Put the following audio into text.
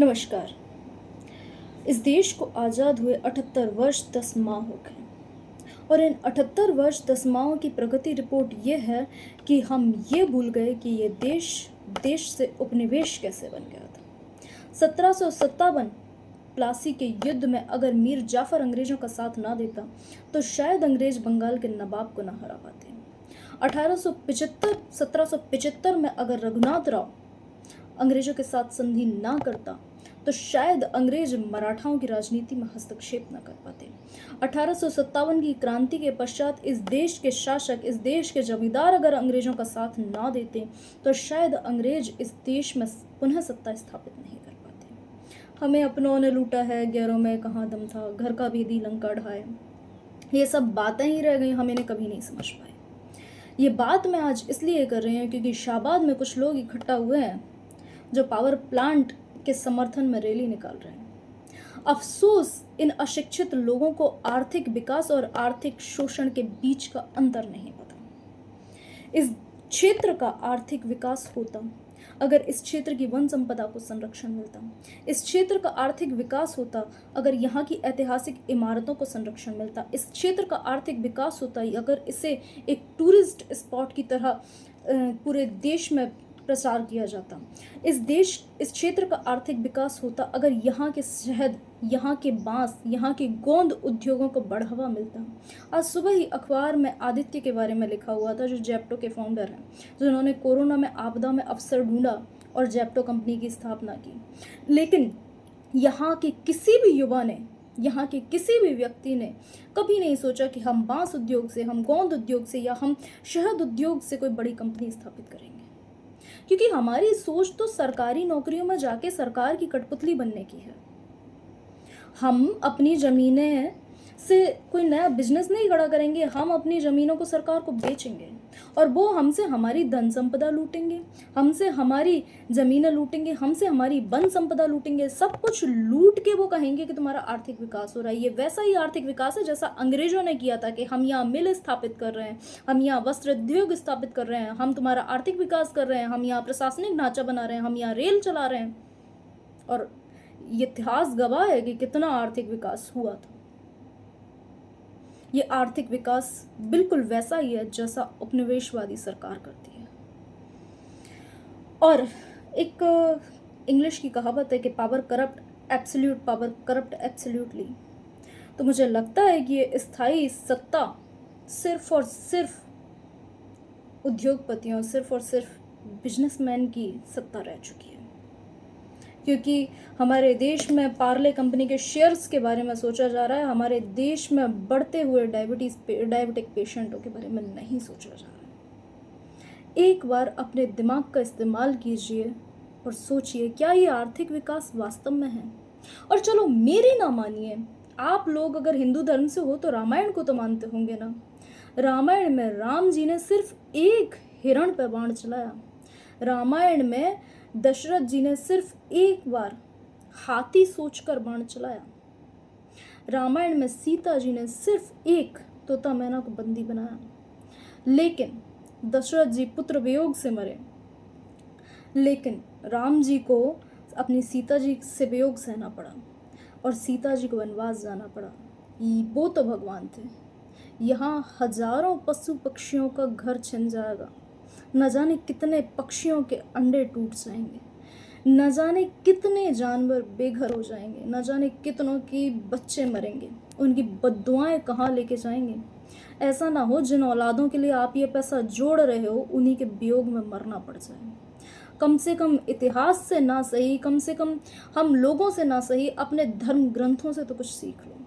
नमस्कार। इस देश को आज़ाद हुए 78 वर्ष 10 माह हो गए और इन 78 वर्ष 10 माहों की प्रगति रिपोर्ट ये है कि हम ये भूल गए कि ये देश से उपनिवेश कैसे बन गया था। 1757 प्लासी के युद्ध में अगर मीर जाफर अंग्रेजों का साथ ना देता तो शायद अंग्रेज बंगाल के नवाब को ना हरा पाते। 1775 में अगर रघुनाथ राव अंग्रेजों के साथ संधि ना करता तो शायद अंग्रेज मराठाओं की राजनीति में हस्तक्षेप न कर पाते। 1857 की क्रांति के पश्चात इस देश के शासक, इस देश के जमींदार अगर अंग्रेजों का साथ ना देते तो शायद अंग्रेज इस देश में पुनः सत्ता स्थापित नहीं कर पाते। हमें अपनों ने लूटा है, गैरों में कहाँ दम था, घर का भेदी लंका ढाए, ये सब बातें ही रह गई, हम इन्हें कभी नहीं समझ पाए। ये बात मैं आज इसलिए कर रही हूँ क्योंकि शाहबाद में कुछ लोग इकट्ठा हुए हैं जो पावर प्लांट के समर्थन में रैली निकाल रहे हैं। अफसोस इन अशिक्षित लोगों को आर्थिक विकास और आर्थिक शोषण के बीच का अंतर नहीं पता। इस क्षेत्र का आर्थिक विकास होता अगर इस क्षेत्र की वन संपदा को संरक्षण मिलता, इस क्षेत्र का आर्थिक विकास होता अगर यहाँ की ऐतिहासिक इमारतों को संरक्षण मिलता, इस क्षेत्र का आर्थिक विकास होता अगर इसे एक टूरिस्ट स्पॉट की तरह पूरे देश में प्रचार किया जाता, इस क्षेत्र का आर्थिक विकास होता अगर यहाँ के शहद, यहाँ के बांस, यहाँ के गोंद उद्योगों को बढ़ावा मिलता। आज सुबह ही अखबार में आदित्य के बारे में लिखा हुआ था, जो जेप्टो के फाउंडर हैं, जिन्होंने कोरोना में आपदा में अवसर ढूंढा और जेप्टो कंपनी की स्थापना की। लेकिन यहाँ के किसी भी युवा ने, यहाँ के किसी भी व्यक्ति ने कभी नहीं सोचा कि हम बांस उद्योग से, हम गोंद उद्योग से या हम शहद उद्योग से कोई बड़ी कंपनी स्थापित करेंगे, क्योंकि हमारी सोच तो सरकारी नौकरियों में जाके सरकार की कठपुतली बनने की है। हम अपनी ज़मीनें से कोई नया बिजनेस नहीं खड़ा करेंगे, हम अपनी ज़मीनों को सरकार को बेचेंगे और वो हमसे हमारी धन संपदा लूटेंगे, हमसे हमारी ज़मीनें लूटेंगे, हमसे हमारी वन संपदा लूटेंगे। सब कुछ लूट के वो कहेंगे कि तुम्हारा आर्थिक विकास हो रहा है। ये वैसा ही आर्थिक विकास है जैसा अंग्रेजों ने किया था कि हम यहाँ मिल स्थापित कर रहे हैं, हम यहाँ वस्त्र उद्योग स्थापित कर रहे हैं, हम तुम्हारा आर्थिक विकास कर रहे हैं, हम यहाँ प्रशासनिक ढांचा बना रहे हैं, हम यहाँ रेल चला रहे हैं। और इतिहास गवाह है कि कितना आर्थिक विकास हुआ था। ये आर्थिक विकास बिल्कुल वैसा ही है जैसा उपनिवेशवादी सरकार करती है। और एक इंग्लिश की कहावत है कि power corrupt absolute, power corrupt absolutely. तो मुझे लगता है कि ये स्थायी सत्ता सिर्फ और सिर्फ उद्योगपतियों, सिर्फ और सिर्फ बिजनेसमैन की सत्ता रह चुकी है, क्योंकि हमारे देश में पार्ले कंपनी के शेयर्स के बारे में सोचा जा रहा है, हमारे देश में बढ़ते हुए डायबिटिक पेशेंटों के बारे में नहीं सोचा जा रहा है। एक बार अपने दिमाग का इस्तेमाल कीजिए और सोचिए, क्या ये आर्थिक विकास वास्तव में है? और चलो मेरी ना मानिए, आप लोग अगर हिंदू धर्म से हो तो रामायण को तो मानते होंगे ना। रामायण में राम जी ने सिर्फ एक हिरण पे बाण चलाया। रामायण में दशरथ जी ने सिर्फ एक बार हाथी सोचकर बाण चलाया। रामायण में सीता जी ने सिर्फ एक तोता मैना को बंदी बनाया। लेकिन दशरथ जी पुत्र वियोग से मरे, लेकिन राम जी को अपनी सीता जी से वियोग सहना पड़ा और सीता जी को वनवास जाना पड़ा। वो तो भगवान थे। यहाँ हजारों पशु पक्षियों का घर छिन जाएगा, न जाने कितने पक्षियों के अंडे टूट जाएंगे, न जाने कितने जानवर बेघर हो जाएंगे, न जाने कितनों की बच्चे मरेंगे, उनकी बद्दुआएं कहाँ लेके जाएंगे। ऐसा ना हो जिन औलादों के लिए आप ये पैसा जोड़ रहे हो उन्हीं के वियोग में मरना पड़ जाए। कम से कम इतिहास से ना सही, कम से कम हम लोगों से ना सही, अपने धर्म ग्रंथों से तो कुछ सीख लो।